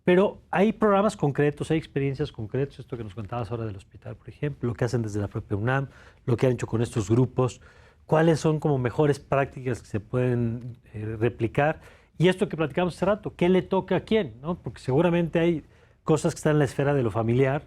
pero hay programas concretos, hay experiencias concretas, esto que nos contabas ahora del hospital, por ejemplo, lo que hacen desde la propia UNAM, lo que han hecho con estos grupos, cuáles son como mejores prácticas que se pueden replicar. Y esto que platicamos hace rato, ¿qué le toca a quién? ¿No? Porque seguramente hay cosas que están en la esfera de lo familiar,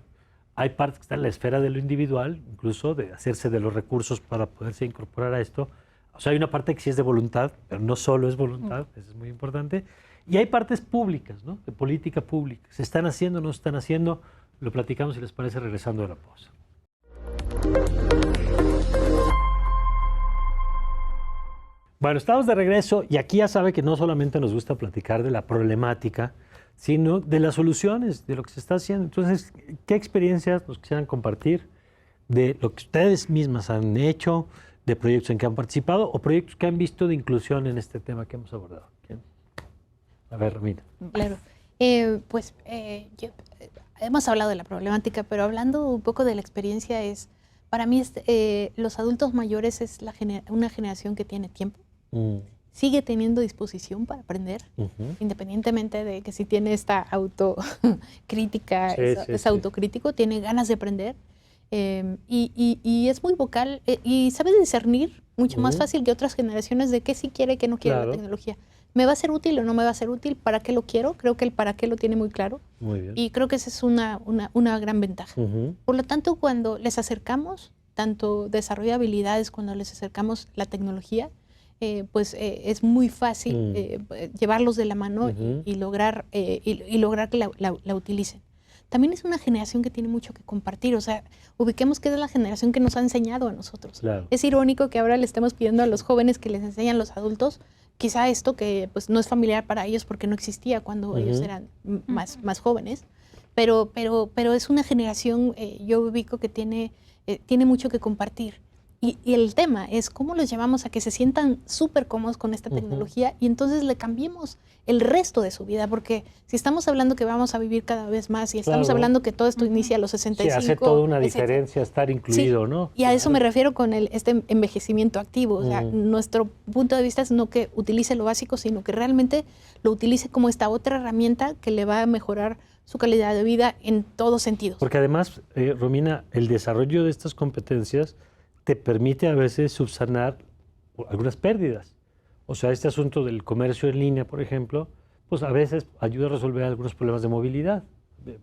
hay partes que están en la esfera de lo individual, incluso de hacerse de los recursos para poderse incorporar a esto. O sea, hay una parte que sí es de voluntad, pero no solo es voluntad, eso es muy importante. Y hay partes públicas, ¿no? De política pública. ¿Se están haciendo o no se están haciendo? Lo platicamos, si les parece, regresando a la pausa. Bueno, estamos de regreso y aquí ya sabe que no solamente nos gusta platicar de la problemática, sino de las soluciones, de lo que se está haciendo. Entonces, ¿qué experiencias nos quisieran compartir de lo que ustedes mismas han hecho, de proyectos en que han participado o proyectos que han visto de inclusión en este tema que hemos abordado? ¿Quién? A ver, Romina. Claro. Hemos hablado de la problemática, pero hablando un poco de la experiencia, para mí los adultos mayores es una generación que tiene tiempo, sigue teniendo disposición para aprender, independientemente de que si tiene esta autocrítica, es autocrítico, tiene ganas de aprender. Y es muy vocal y sabe discernir mucho más fácil que otras generaciones de qué sí quiere y qué no quiere la tecnología. ¿Me va a ser útil o no me va a ser útil? ¿Para qué lo quiero? Creo que el para qué lo tiene muy claro. Muy bien. Y creo que esa es una gran ventaja. Por lo tanto, cuando les acercamos, tanto desarrollo de habilidades, cuando les acercamos la tecnología, es muy fácil llevarlos de la mano y lograr que la utilicen. También es una generación que tiene mucho que compartir, o sea, ubiquemos que es la generación que nos ha enseñado a nosotros. Claro. Es irónico que ahora le estemos pidiendo a los jóvenes que les enseñan a los adultos, quizá esto que pues no es familiar para ellos porque no existía cuando ellos eran más jóvenes, pero es una generación, yo ubico que tiene mucho que compartir. Y el tema es cómo los llevamos a que se sientan súper cómodos con esta tecnología y entonces le cambiemos el resto de su vida, porque si estamos hablando que vamos a vivir cada vez más y estamos hablando que todo esto inicia a los 65. Sí, hace toda una diferencia estar incluido, sí, ¿no? Y a eso me refiero con este envejecimiento activo. O sea, nuestro punto de vista es no que utilice lo básico, sino que realmente lo utilice como esta otra herramienta que le va a mejorar su calidad de vida en todos sentidos. Porque además, Romina, el desarrollo de estas competencias te permite a veces subsanar algunas pérdidas. O sea, este asunto del comercio en línea, por ejemplo, pues a veces ayuda a resolver algunos problemas de movilidad,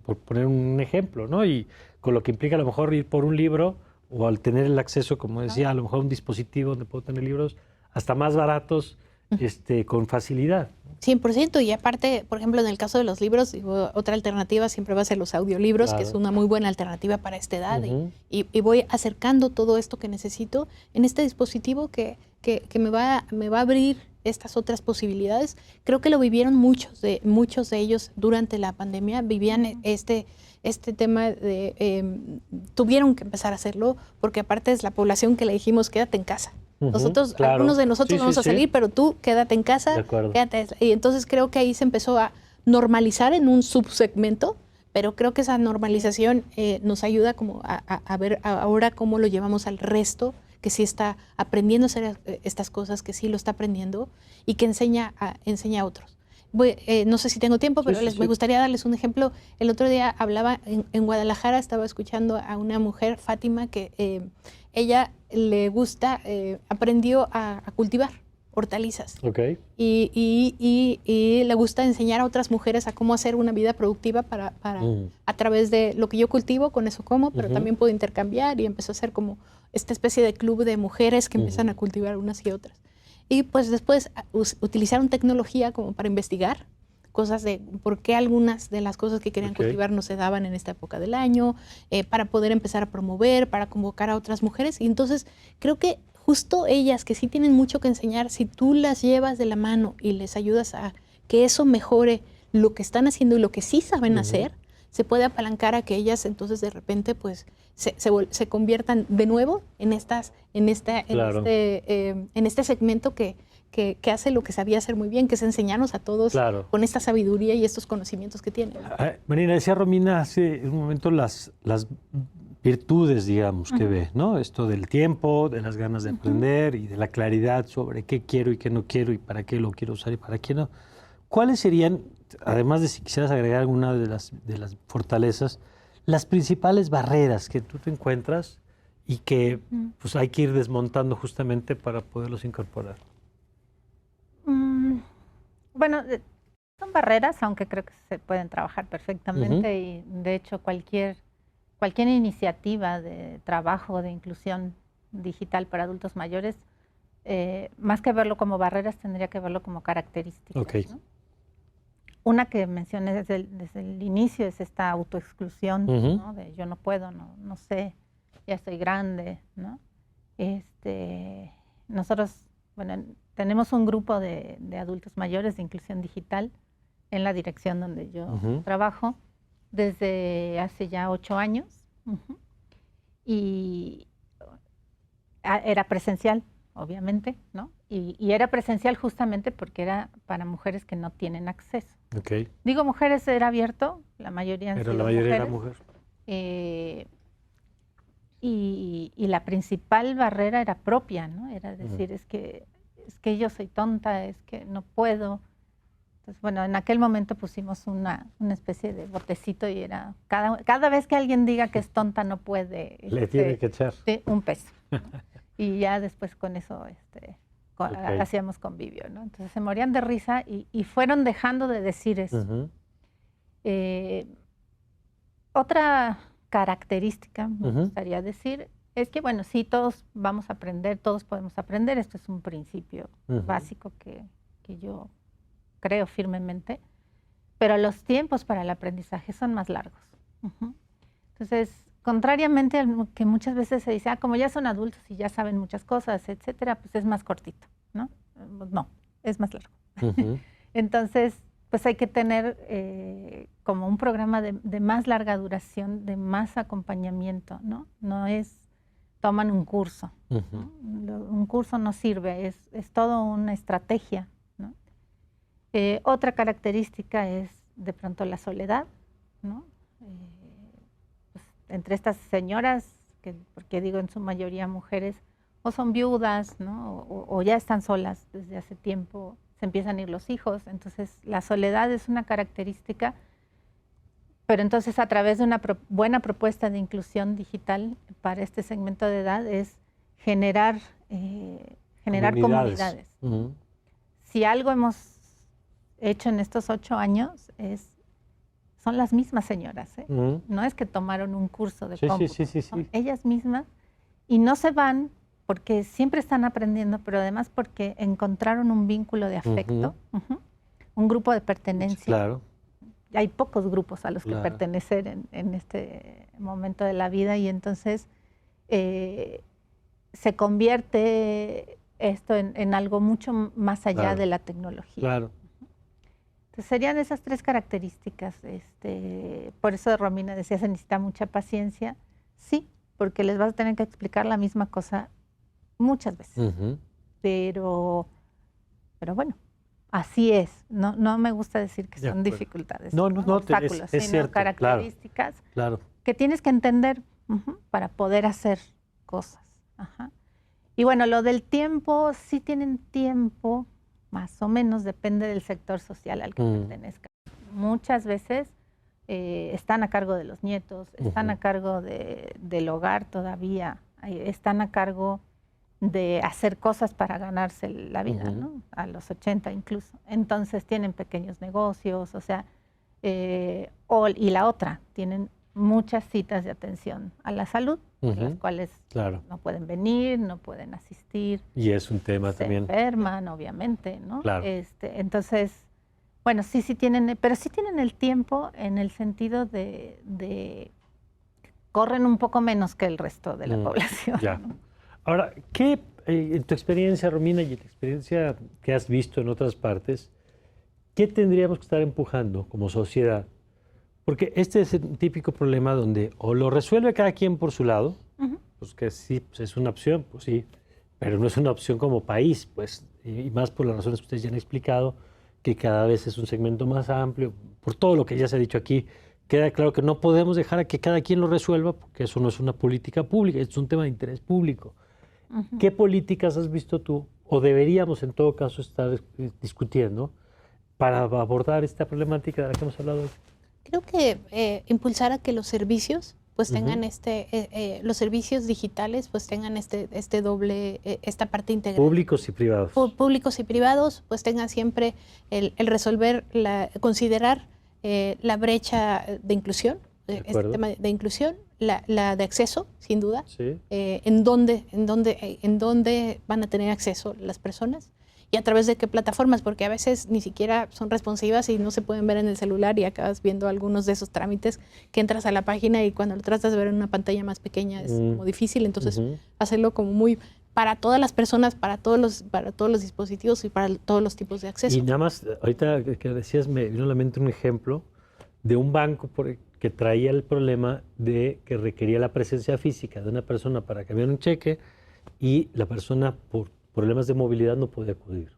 por poner un ejemplo, ¿no? Y con lo que implica a lo mejor ir por un libro o al tener el acceso, como decía, a lo mejor un dispositivo donde puedo tener libros hasta más baratos, con facilidad. 100%, y aparte, por ejemplo, en el caso de los libros, digo, otra alternativa siempre va a ser los audiolibros, claro, que es una muy buena alternativa para esta edad, y voy acercando todo esto que necesito en este dispositivo que me va a abrir estas otras posibilidades. Creo que lo vivieron muchos de ellos durante la pandemia, vivían este tema de, tuvieron que empezar a hacerlo, porque aparte es la población que le dijimos, quédate en casa. Nosotros, claro, algunos de nosotros vamos a salir, pero tú quédate en casa, quédate. Y entonces creo que ahí se empezó a normalizar en un subsegmento, pero creo que esa normalización nos ayuda como a ver ahora cómo lo llevamos al resto, que sí está aprendiendo a hacer estas cosas, que sí lo está aprendiendo y que enseña a otros. No sé si tengo tiempo, pero me gustaría darles un ejemplo. El otro día hablaba en Guadalajara, estaba escuchando a una mujer, Fátima, que ella le gusta, aprendió a cultivar hortalizas. Okay. Y le gusta enseñar a otras mujeres a cómo hacer una vida productiva a través de lo que yo cultivo, con eso como, pero también puedo intercambiar, y empezó a hacer como esta especie de club de mujeres que empiezan a cultivar unas y otras. Y pues después utilizaron tecnología como para investigar cosas de por qué algunas de las cosas que querían cultivar no se daban en esta época del año, para poder empezar a promover, para convocar a otras mujeres. Y entonces creo que justo ellas, que sí tienen mucho que enseñar, si tú las llevas de la mano y les ayudas a que eso mejore lo que están haciendo y lo que sí saben hacer, se puede apalancar a que ellas entonces de repente pues se conviertan de nuevo en Claro. en este segmento que hace lo que sabía hacer muy bien, que es enseñarnos a todos Claro. con esta sabiduría y estos conocimientos que tienen. Marina, decía Romina hace un momento las virtudes, digamos, que ve, ¿no? Esto del tiempo, de las ganas de aprender y de la claridad sobre qué quiero y qué no quiero y para qué lo quiero usar y para qué no. ¿Cuáles serían, además de si quisieras agregar alguna de las fortalezas, las principales barreras que tú te encuentras y que pues, hay que ir desmontando justamente para poderlos incorporar? Bueno, son barreras, aunque creo que se pueden trabajar perfectamente y de hecho cualquier iniciativa de trabajo de inclusión digital para adultos mayores, más que verlo como barreras, tendría que verlo como características. Okay. ¿No? Una que mencioné desde el inicio es esta autoexclusión, ¿no? De yo no puedo, no sé, ya estoy grande, ¿no? Nosotros, bueno, tenemos un grupo de adultos mayores de inclusión digital en la dirección donde yo trabajo desde hace ya 8 años. Y era presencial, obviamente, ¿no? Y era presencial justamente porque era para mujeres que no tienen acceso. Okay. Digo mujeres, era abierto, la mayoría han sido era mujeres. mujer. Y la principal barrera era propia, ¿no? Era decir, es que yo soy tonta, es que no puedo. Entonces, bueno, en aquel momento pusimos una especie de botecito y era, cada vez que alguien diga que es tonta no puede. Le tiene que echar. Un peso, ¿no? Y ya después con eso Okay. hacíamos convivio, ¿no? Entonces se morían de risa y fueron dejando de decir eso. Otra característica, me gustaría decir, es que, bueno, sí, todos vamos a aprender, todos podemos aprender. Esto es un principio básico que yo creo firmemente, pero los tiempos para el aprendizaje son más largos. Entonces, contrariamente a lo que muchas veces se dice, como ya son adultos y ya saben muchas cosas, etcétera, pues es más cortito, ¿no? No, es más largo. Entonces, pues hay que tener como un programa de más larga duración, de más acompañamiento, ¿no? No es, toman un curso, ¿no? Un curso no sirve, es todo una estrategia, ¿no? Otra característica es de pronto la soledad, ¿no? Pues, entre estas señoras, porque digo en su mayoría mujeres, o son viudas, ¿no? O ya están solas desde hace tiempo, se empiezan a ir los hijos, entonces la soledad es una característica, pero entonces a través de una buena propuesta de inclusión digital para este segmento de edad es generar comunidades. Si algo hemos hecho en estos 8 años son las mismas señoras, ¿eh? No es que tomaron un curso de cómputo, son ellas mismas y no se van porque siempre están aprendiendo, pero además porque encontraron un vínculo de afecto, un grupo de pertenencia. Claro. Hay pocos grupos a los que pertenecer en este momento de la vida y entonces se convierte esto en algo mucho más allá de la tecnología. Claro. Entonces serían esas 3 características. Por eso Romina decía, se necesita mucha paciencia. Sí, porque les vas a tener que explicar la misma cosa muchas veces. Pero bueno, así es. No me gusta decir que son dificultades, obstáculos, es sino cierto, características que tienes que entender para poder hacer cosas. Y bueno, lo del tiempo, sí tienen tiempo, más o menos, depende del sector social al que pertenezcan. Muchas veces están a cargo de los nietos, están a cargo del hogar todavía, están a cargo de hacer cosas para ganarse la vida, ¿no? A los 80 incluso. Entonces tienen pequeños negocios, o sea, y la otra, tienen muchas citas de atención a la salud, las cuales no pueden venir, no pueden asistir. Y es un tema también. Se enferman, obviamente, ¿no? Claro. Entonces, bueno, sí tienen, pero sí tienen el tiempo en el sentido de corren un poco menos que el resto de la población. Ya. ¿No? Ahora, ¿qué, en tu experiencia, Romina, y en tu experiencia que has visto en otras partes, qué tendríamos que estar empujando como sociedad Porque este es el típico problema donde o lo resuelve cada quien por su lado, pues que sí, pues es una opción, pues sí, pero no es una opción como país, pues, y más por las razones que ustedes ya han explicado, que cada vez es un segmento más amplio, por todo lo que ya se ha dicho aquí. Queda claro que no podemos dejar a que cada quien lo resuelva, porque eso no es una política pública, es un tema de interés público. ¿Qué políticas has visto tú, o deberíamos en todo caso estar discutiendo, para abordar esta problemática de la que hemos hablado hoy? Creo que impulsar a que los servicios pues tengan los servicios digitales pues tengan este doble, esta parte integral. Públicos y privados. Públicos y privados pues tengan siempre el resolver, considerar la brecha de inclusión, este tema de inclusión, la de acceso, sin duda, sí. en dónde van a tener acceso las personas. ¿Y a través de qué plataformas? Porque a veces ni siquiera son responsivas y no se pueden ver en el celular y acabas viendo algunos de esos trámites que entras a la página y cuando lo tratas de ver en una pantalla más pequeña es como difícil. Entonces, hacerlo como muy para todas las personas, para todos los dispositivos y para todos los tipos de acceso. Y nada más, ahorita que decías, me vino a la mente un ejemplo de un banco que traía el problema de que requería la presencia física de una persona para cambiar un cheque y la persona por problemas de movilidad no podía acudir.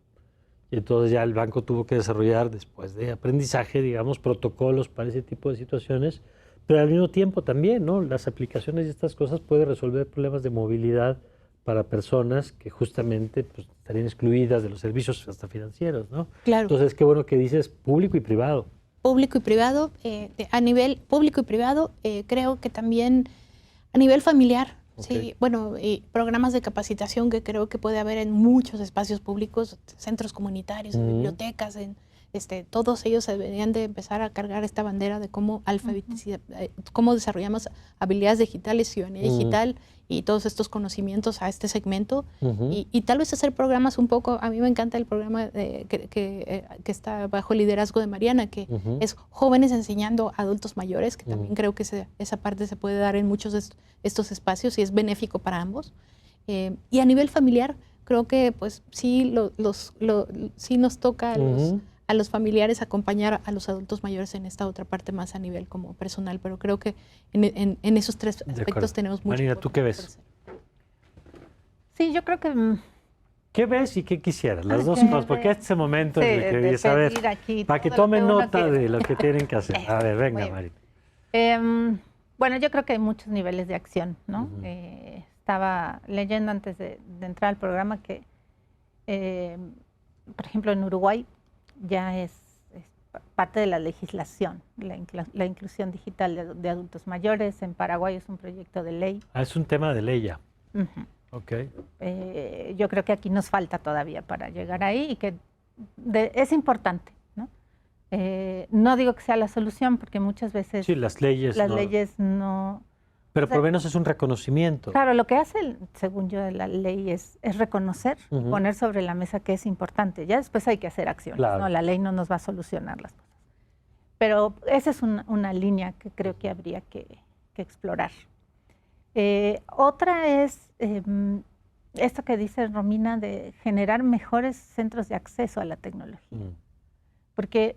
Y entonces ya el banco tuvo que desarrollar, después de aprendizaje, digamos, protocolos para ese tipo de situaciones, pero al mismo tiempo también, ¿no? Las aplicaciones y estas cosas pueden resolver problemas de movilidad para personas que justamente pues, estarían excluidas de los servicios hasta financieros, ¿no? Claro. Entonces, qué bueno que dices público y privado. Público y privado, a nivel público y privado, creo que también a nivel familiar. Okay. Sí, bueno, programas de capacitación que creo que puede haber en muchos espacios públicos, centros comunitarios, bibliotecas, todos ellos deberían de empezar a cargar esta bandera de cómo cómo desarrollamos habilidades digitales, ciudadanía digital y todos estos conocimientos a este segmento y tal vez hacer programas un poco, a mí me encanta el programa que está bajo el liderazgo de Mariana, que es jóvenes enseñando a adultos mayores, que también creo que esa parte se puede dar en muchos de estos espacios y es benéfico para ambos. Y a nivel familiar, creo que pues sí, sí nos toca a los familiares acompañar a los adultos mayores en esta otra parte más a nivel como personal, pero creo que en esos tres aspectos tenemos mucho. Marina, ¿tú qué ves? Sí, yo creo que... ¿Qué ves y qué quisieras? Las dos cosas, porque este es el momento en el que debes saber, para que tomen nota de lo que tienen que hacer. A ver, venga, Marina. Bueno, yo creo que hay muchos niveles de acción, ¿no? Estaba leyendo antes de entrar al programa que, por ejemplo, en Uruguay ya es parte de la legislación, la inclusión digital de adultos mayores. En Paraguay es un proyecto de ley. Ah, es un tema de ley ya. Okay. Yo creo que aquí nos falta todavía para llegar ahí y que es importante, ¿no? No digo que sea la solución porque muchas veces sí, las leyes no... Pero por lo menos es un reconocimiento. Claro, lo que hace, según yo, la ley es reconocer y poner sobre la mesa que es importante. Ya después hay que hacer acciones, claro. ¿No? La ley no nos va a solucionar las cosas. Pero esa es una línea que creo que habría que explorar. Otra es esto que dice Romina de generar mejores centros de acceso a la tecnología. Porque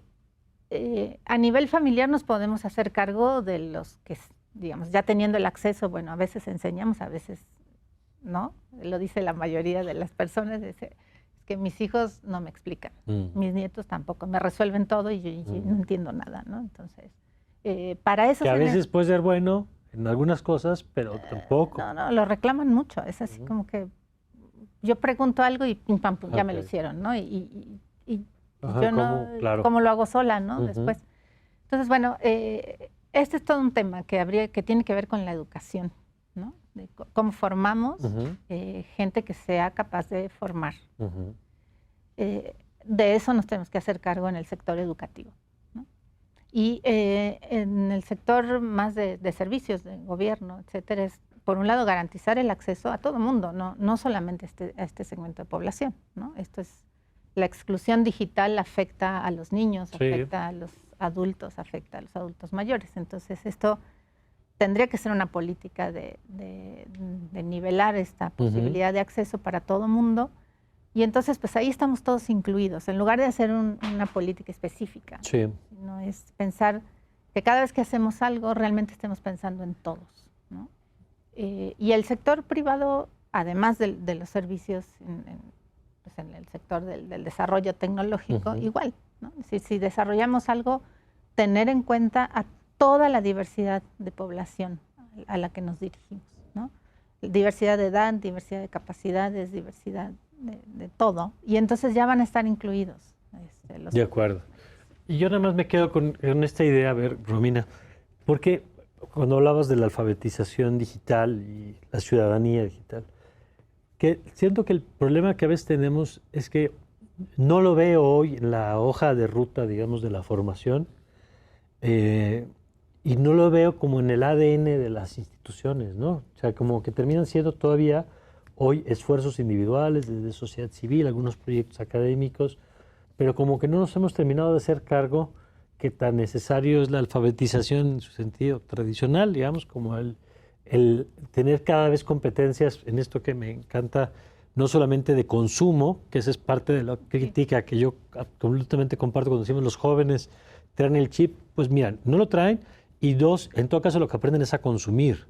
a nivel familiar nos podemos hacer cargo de los que... digamos, ya teniendo el acceso, bueno, a veces enseñamos, a veces no, lo dice la mayoría de las personas, es que mis hijos no me explican, mis nietos tampoco, me resuelven todo y yo no entiendo nada, ¿no? Entonces, para eso... Que a veces puede ser bueno en algunas cosas, pero tampoco. No, lo reclaman mucho, es así como que yo pregunto algo y pim, pam, pum, ya me lo hicieron, ¿no? Y yo no, claro. ¿Cómo lo hago sola, no? Después. Entonces, bueno... este es todo un tema que tiene que ver con la educación, ¿no? De cómo formamos gente que sea capaz de formar. De eso nos tenemos que hacer cargo en el sector educativo, ¿no? Y en el sector más de servicios, de gobierno, etcétera, es, por un lado, garantizar el acceso a todo el mundo, no solamente a este segmento de población, ¿no? Esto es, la exclusión digital afecta a los niños, afecta a los adultos, afecta a los adultos mayores. Entonces, esto tendría que ser una política de nivelar esta posibilidad de acceso para todo mundo. Y entonces, pues ahí estamos todos incluidos. En lugar de hacer una política específica, ¿no? Es pensar que cada vez que hacemos algo realmente estemos pensando en todos, ¿no? Y el sector privado, además de los servicios pues en el sector del desarrollo tecnológico, igual, ¿no? Si desarrollamos algo, tener en cuenta a toda la diversidad de población a la que nos dirigimos, ¿no? Diversidad de edad, diversidad de capacidades, diversidad de todo. Y entonces ya van a estar incluidos. De acuerdo. Y yo nada más me quedo con esta idea, a ver, Romina, porque cuando hablabas de la alfabetización digital y la ciudadanía digital, que siento que el problema que a veces tenemos es que no lo veo hoy en la hoja de ruta, digamos, de la formación, y no lo veo como en el ADN de las instituciones, ¿no? O sea, como que terminan siendo todavía hoy esfuerzos individuales desde sociedad civil, algunos proyectos académicos, pero como que no nos hemos terminado de hacer cargo que tan necesario es la alfabetización en su sentido tradicional, digamos, como el tener cada vez competencias en esto que me encanta, no solamente de consumo, que esa es parte de la crítica que yo absolutamente comparto cuando decimos los jóvenes traen el chip, pues mira, no lo traen, y dos, en todo caso lo que aprenden es a consumir,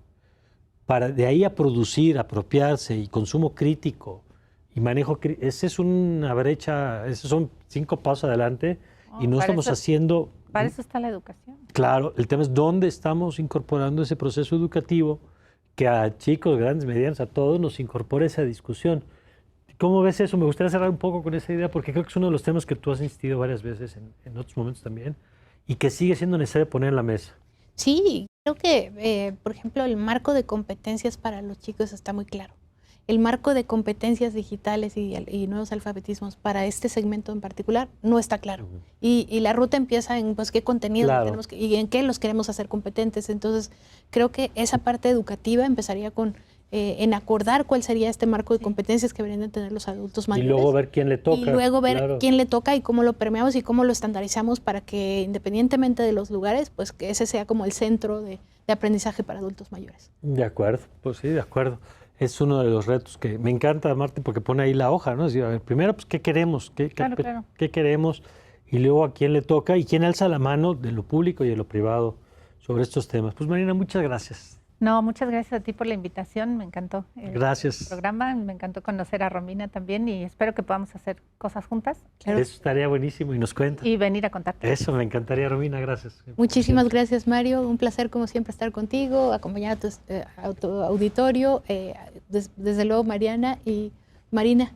para de ahí a producir, apropiarse, y consumo crítico, y manejo, esa es una brecha, esos son 5 pasos adelante, y no estamos haciendo... Para eso está la educación. Claro, el tema es dónde estamos incorporando ese proceso educativo que a chicos, grandes, medianos, a todos nos incorpore esa discusión. ¿Cómo ves eso? Me gustaría cerrar un poco con esa idea porque creo que es uno de los temas que tú has insistido varias veces en otros momentos también y que sigue siendo necesario poner en la mesa. Sí, creo que, por ejemplo, el marco de competencias para los chicos está muy claro. El marco de competencias digitales y nuevos alfabetismos para este segmento en particular no está claro. Y la ruta empieza en pues, qué contenidos tenemos y en qué los queremos hacer competentes. Entonces, creo que esa parte educativa empezaría con en acordar cuál sería este marco de competencias que deberían de tener los adultos mayores. Y luego ver quién le toca. Y luego ver quién le toca y cómo lo permeamos y cómo lo estandarizamos para que, independientemente de los lugares, pues que ese sea como el centro de aprendizaje para adultos mayores. De acuerdo, pues sí, de acuerdo. Es uno de los retos que me encanta, Martín, porque pone ahí la hoja, ¿no? Es decir, a ver, primero, pues, ¿qué queremos? ¿Qué queremos? Y luego, ¿a quién le toca? Y quién alza la mano de lo público y de lo privado sobre estos temas. Pues, Marina, muchas gracias. No, muchas gracias a ti por la invitación. Me encantó el programa. Me encantó conocer a Romina también y espero que podamos hacer cosas juntas. Claro. Eso estaría buenísimo y nos cuenta. Y venir a contarte. Eso, me encantaría, Romina. Gracias. Muchísimas gracias, Mario. Un placer, como siempre, estar contigo, acompañar a tu auditorio. Desde luego, Marina,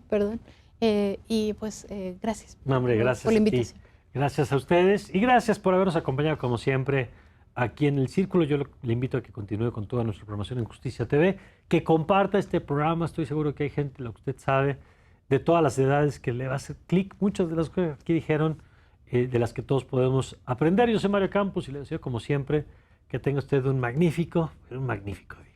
perdón. Y pues, gracias. No, hombre, gracias por la invitación. Gracias a ustedes y gracias por habernos acompañado, como siempre, aquí en El Círculo. Yo le invito a que continúe con toda nuestra programación en Justicia TV, que comparta este programa. Estoy seguro que hay gente, lo que usted sabe, de todas las edades que le va a hacer clic. Muchas de las cosas que aquí dijeron, de las que todos podemos aprender. Yo soy Mario Campos y le deseo, como siempre, que tenga usted un magnífico día.